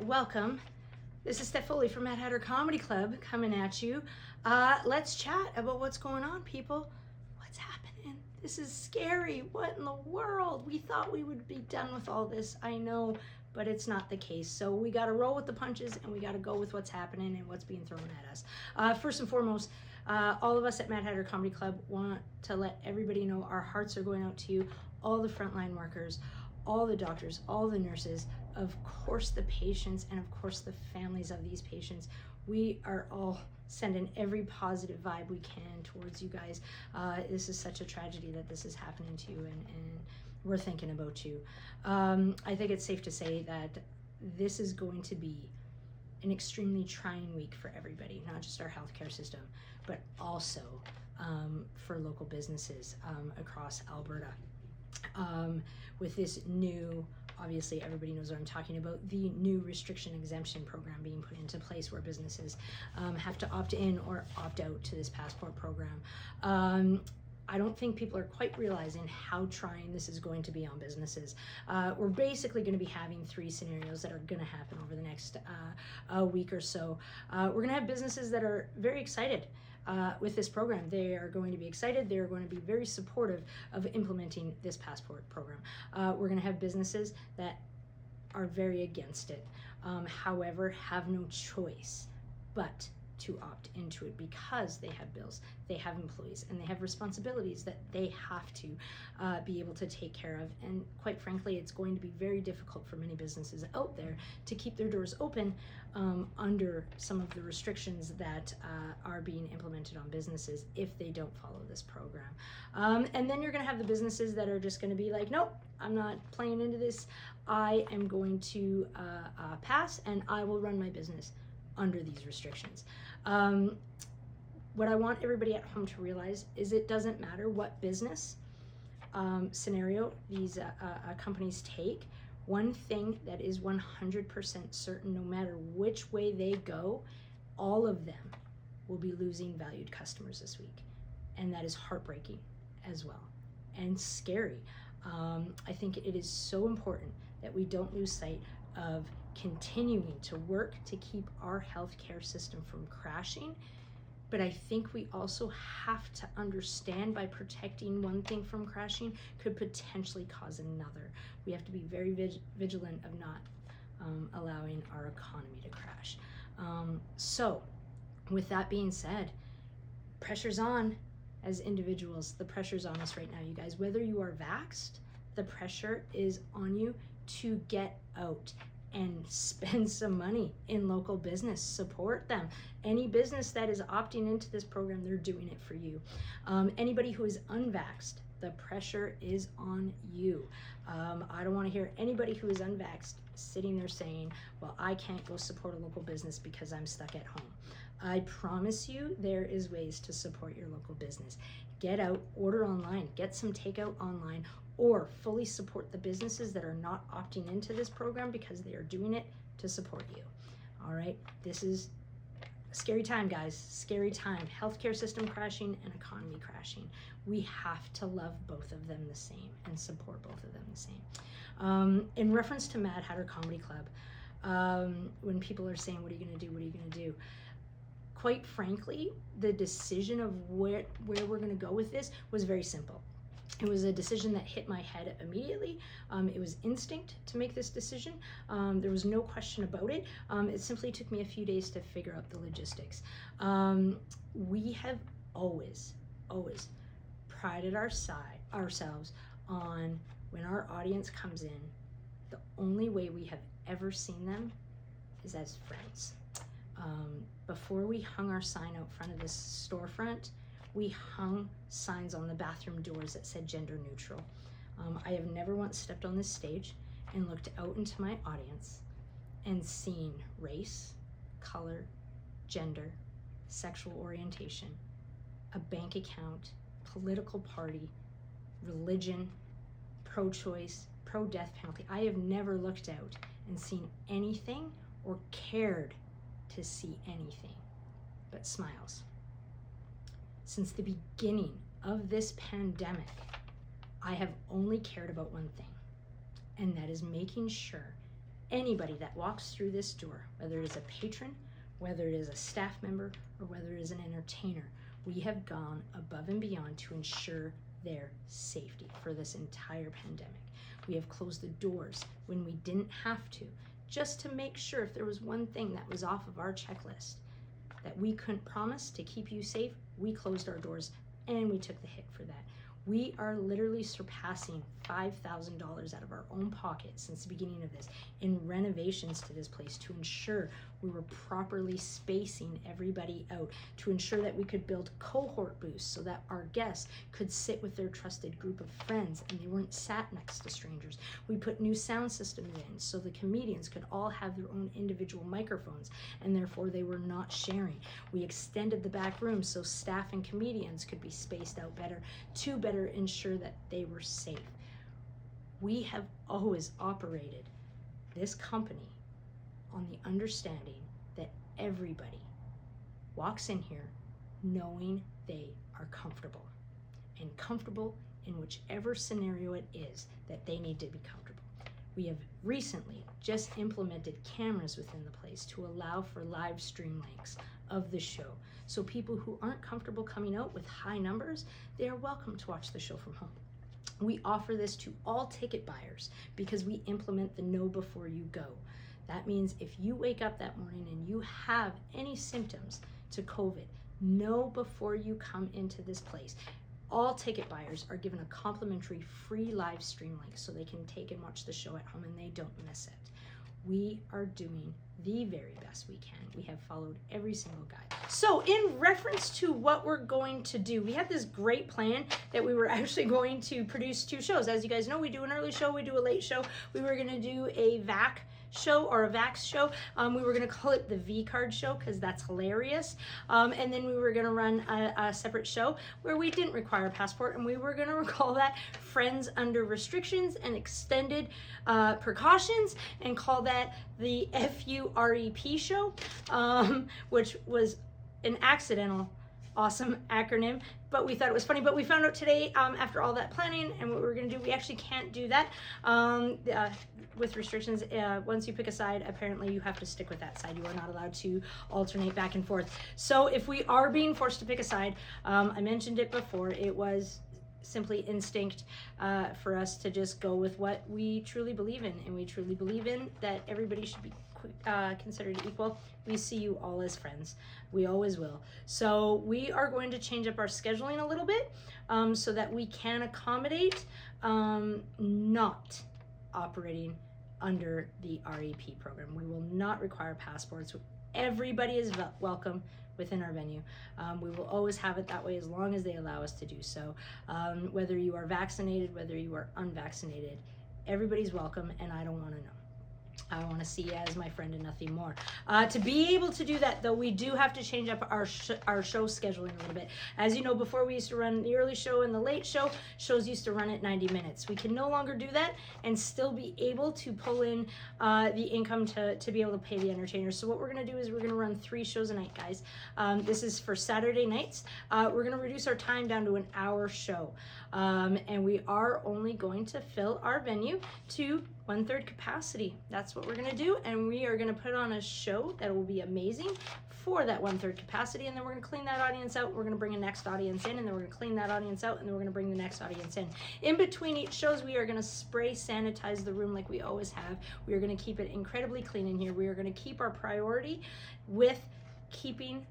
Welcome. This is Steph Foley from Mad Hatter Comedy Club coming at you. Let's chat about what's going on, people. What's happening? This is scary. What in the world? We thought we would be done with all this. I know, but it's not the case. So we got to roll with the punches and we got to go with what's happening and what's being thrown at us. First and foremost, all of us at Mad Hatter Comedy Club want to let everybody know our hearts are going out to you, all the frontline workers, all the doctors, all the nurses, of course the patients, and of course the families of these patients. We are all sending every positive vibe we can towards you guys. This is such a tragedy that this is happening to you, and we're thinking about you. I think it's safe to say that this is going to be an extremely trying week for everybody, not just our healthcare system, but also for local businesses across Alberta. With this new, obviously everybody knows what I'm talking about, the new restriction exemption program being put into place where businesses have to opt in or opt out to this passport program. I don't think people are quite realizing how trying this is going to be on businesses. We're basically going to be having three scenarios that are going to happen over the next week or so. We're going to have businesses that are very excited with this program. They are going to be excited. They're going to be very supportive of implementing this passport program. We're going to have businesses that are very against it, however, have no choice but to opt into it because they have bills, they have employees, and they have responsibilities that they have to be able to take care of. And quite frankly, it's going to be very difficult for many businesses out there to keep their doors open under some of the restrictions that are being implemented on businesses if they don't follow this program. And then you're going to have the businesses that are just going to be like, nope, I'm not playing into this. I am going to pass, and I will run my business under these restrictions. What I want everybody at home to realize is it doesn't matter what business scenario these companies take. One thing that is 100% certain, no matter which way they go, all of them will be losing valued customers this week. And that is heartbreaking as well and scary. I think it is so important that we don't lose sight of continuing to work to keep our healthcare system from crashing. But I think we also have to understand by protecting one thing from crashing could potentially cause another. We have to be very vigilant of not allowing our economy to crash. So with that being said, pressure's on as individuals. The pressure's on us right now, you guys. Whether you are vaxxed, the pressure is on you to get out and spend some money in local business. Support them. Any business that is opting into this program, they're doing it for you. Anybody who is unvaxxed, the pressure is on you. I don't want to hear anybody who is unvaxxed sitting there saying, well, I can't go support a local business because I'm stuck at home. I promise you there is ways to support your local business. Get out, order online, get some takeout online, or fully support the businesses that are not opting into this program because they are doing it to support you. All right, this is a scary time, guys, scary time. Healthcare system crashing and economy crashing. We have to love both of them the same and support both of them the same. In reference to Mad Hatter Comedy Club, when people are saying, what are you gonna do, what are you gonna do? Quite frankly, the decision of where we're gonna go with this was very simple. It was a decision that hit my head immediately. It was instinct to make this decision. There was no question about it. It simply took me a few days to figure out the logistics. We have always prided ourselves on when our audience comes in, the only way we have ever seen them is as friends. Before we hung our sign out front of this storefront, we hung signs on the bathroom doors that said gender neutral. I have never once stepped on this stage and looked out into my audience and seen race, color, gender, sexual orientation, a bank account, political party, religion, pro-choice, pro-death penalty. I have never looked out and seen anything or cared to see anything but smiles. Since the beginning of this pandemic, I have only cared about one thing, and that is making sure Anybody that walks through this door, whether it is a patron, whether it is a staff member, or whether it is an entertainer, we have gone above and beyond to ensure their safety for this entire pandemic. We have closed the doors when we didn't have to, just to make sure if there was one thing that was off of our checklist that we couldn't promise to keep you safe, we closed our doors and we took the hit for that. We are literally surpassing $5,000 out of our own pocket since the beginning of this in renovations to this place to ensure we were properly spacing everybody out, to ensure that we could build cohort booths so that our guests could sit with their trusted group of friends and they weren't sat next to strangers. We put new sound systems in so the comedians could all have their own individual microphones and therefore they were not sharing. We extended the back room so staff and comedians could be spaced out better to better ensure that they were safe. We have always operated this company on the understanding that everybody walks in here knowing they are comfortable and comfortable in whichever scenario it is that they need to be comfortable. We have recently just implemented cameras within the place to allow for live stream links of the show. So people who aren't comfortable coming out with high numbers, they are welcome to watch the show from home. We offer this to all ticket buyers because we implement the know before you go. That means if you wake up that morning and you have any symptoms to COVID, know before you come into this place. All ticket buyers are given a complimentary free live stream link so they can take and watch the show at home and they don't miss it. We are doing the very best we can. We have followed every single guide. So in reference to what we're going to do, we had this great plan that we were actually going to produce 2 shows. As you guys know, we do an early show, we do a late show. We were gonna do a VAC show or a VAX show. We were gonna call it the V Card show because that's hilarious. And then we were gonna run a separate show where we didn't require a passport and we were gonna call that Friends Under Restrictions and Extended Precautions and call that the FUREP show, which was an accidental awesome acronym, but we thought it was funny. But we found out today, after all that planning and what we were gonna do, we actually can't do that with restrictions. Once you pick a side, apparently you have to stick with that side. You are not allowed to alternate back and forth. So if we are being forced to pick a side, I mentioned it before, it was simply instinct for us to just go with what we truly believe in, and we truly believe in that everybody should be considered equal. We see you all as friends. We always will. So we are going to change up our scheduling a little bit so that we can accommodate not operating under the REP program. We will not require passports. Everybody is welcome within our venue. We will always have it that way as long as they allow us to do so. Whether you are vaccinated, whether you are unvaccinated, everybody's welcome, and I don't want to know. I want to see you as my friend and nothing more. To be able to do that, though, we do have to change up our show scheduling a little bit. As you know, before we used to run the early show and the late show, shows used to run at 90 minutes. We can no longer do that and still be able to pull in the income to be able to pay the entertainers. So what we're going to do is we're going to run 3 shows a night, guys. This is for Saturday nights. We're going to reduce our time down to an hour show. And we are only going to fill our venue to 1/3 capacity. That's what we're gonna do, and we are gonna put on a show that will be amazing for that 1/3 capacity, and then we're gonna clean that audience out. We're gonna bring a next audience in, and then we're gonna clean that audience out, and then we're gonna bring the next audience in. In between each shows, we are gonna spray sanitize the room like we always have. We are gonna keep it incredibly clean in here. We are gonna keep our priority with keeping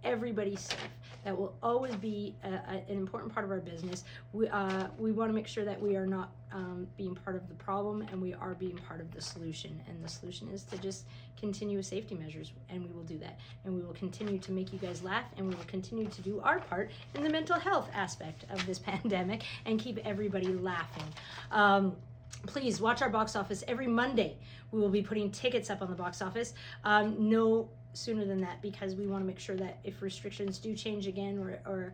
everybody safe. That will always be an important part of our business. We want to make sure that we are not being part of the problem, and we are being part of the solution. And the solution is to just continue with safety measures, and we will do that. And we will continue to make you guys laugh, and we will continue to do our part in the mental health aspect of this pandemic and keep everybody laughing. Please watch our box office every Monday. We will be putting tickets up on the box office. No sooner than that, because we want to make sure that if restrictions do change again or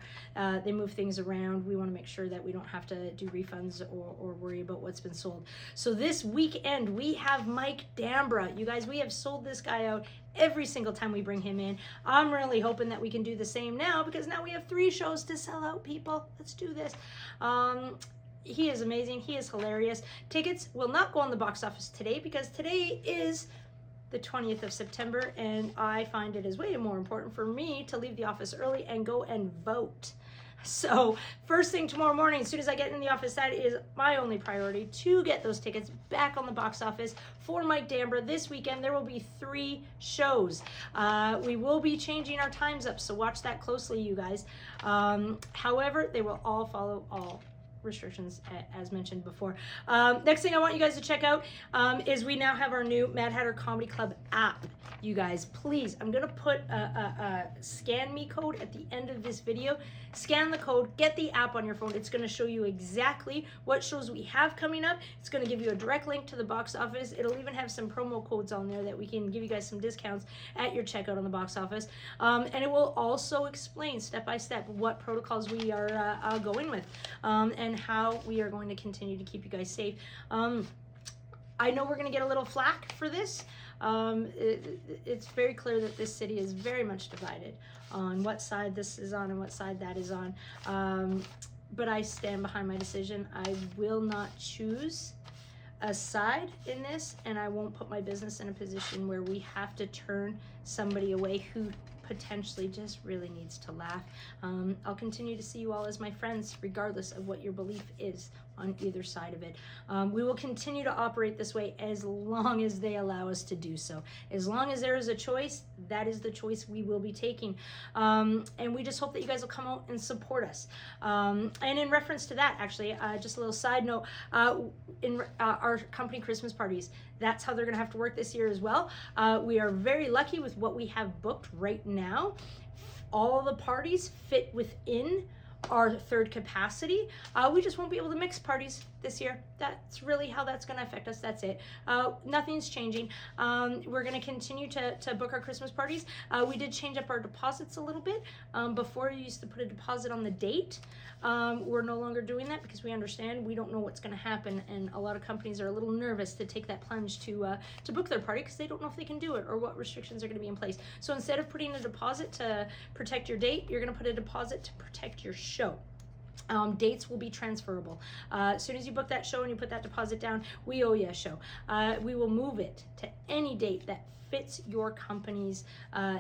they move things around, we want to make sure that we don't have to do refunds or worry about what's been sold. So this weekend we have Mike Dambra. You guys, we have sold this guy out every single time we bring him in. I'm really hoping that we can do the same now, because now we have 3 shows to sell out, people. Let's do this. He is amazing. He is hilarious. Tickets will not go on the box office today because today is the 20th of September, and I find it is way more important for me to leave the office early and go and vote. So first thing tomorrow morning, as soon as I get in the office, that is my only priority, to get those tickets back on the box office for Mike Dambra. This weekend, there will be 3 shows. We will be changing our times up, so watch that closely, you guys. However, they will all follow all restrictions as mentioned before. Next thing I want you guys to check out is we now have our new Mad Hatter Comedy Club app. You guys, please, I'm gonna put a scan me code at the end of this video. Scan the code, get the app on your phone. It's gonna show you exactly what shows we have coming up. It's gonna give you a direct link to the box office. It'll even have some promo codes on there that we can give you guys some discounts at your checkout on the box office. And it will also explain step by step what protocols we are going with and how we are going to continue to keep you guys safe. I know we're going to get a little flack for this. It's very clear that this city is very much divided on what side this is on and what side that is on. But I stand behind my decision. I will not choose a side in this, and I won't put my business in a position where we have to turn somebody away who potentially just really needs to laugh. I'll continue to see you all as my friends, regardless of what your belief is on either side of it. We will continue to operate this way as long as they allow us to do so. As long as there is a choice, that is the choice we will be taking. And we just hope that you guys will come out and support us. And in reference to that, actually, just a little side note, in our company Christmas parties, that's how they're gonna have to work this year as well. We are very lucky with what we have booked right now. All the parties fit within our 3rd capacity. We just won't be able to mix parties this year. That's really how that's going to affect us. That's it. Nothing's changing. We're going to continue to book our Christmas parties. We did change up our deposits a little bit. Before you used to put a deposit on the date. We're no longer doing that because we understand we don't know what's going to happen, and a lot of companies are a little nervous to take that plunge to book their party because they don't know if they can do it or what restrictions are going to be in place. So instead of putting a deposit to protect your date, you're going to put a deposit to protect your show. Dates will be transferable. As soon as you book that show and you put that deposit down, we owe you a show. We will move it to any date that fits your company's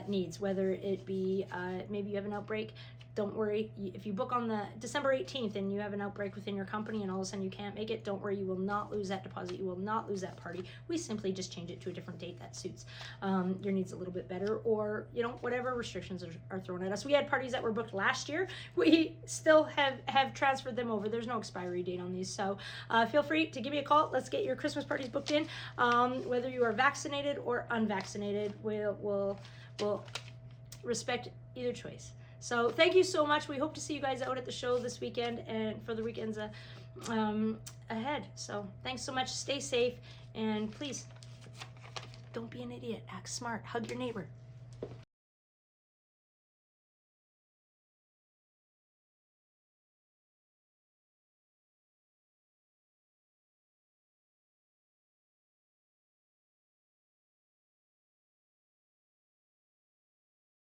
needs, whether it be maybe you have an outbreak. Don't worry, if you book on the December 18th and you have an outbreak within your company and all of a sudden you can't make it, don't worry, you will not lose that deposit. You will not lose that party. We simply just change it to a different date that suits your needs a little bit better, or, you know, whatever restrictions are thrown at us. We had parties that were booked last year. We still have transferred them over. There's no expiry date on these. So feel free to give me a call. Let's get your Christmas parties booked in. Whether you are vaccinated or unvaccinated, we'll respect either choice. So thank you so much. We hope to see you guys out at the show this weekend and for the weekends ahead. So thanks so much. Stay safe, and please don't be an idiot. Act smart. Hug your neighbor.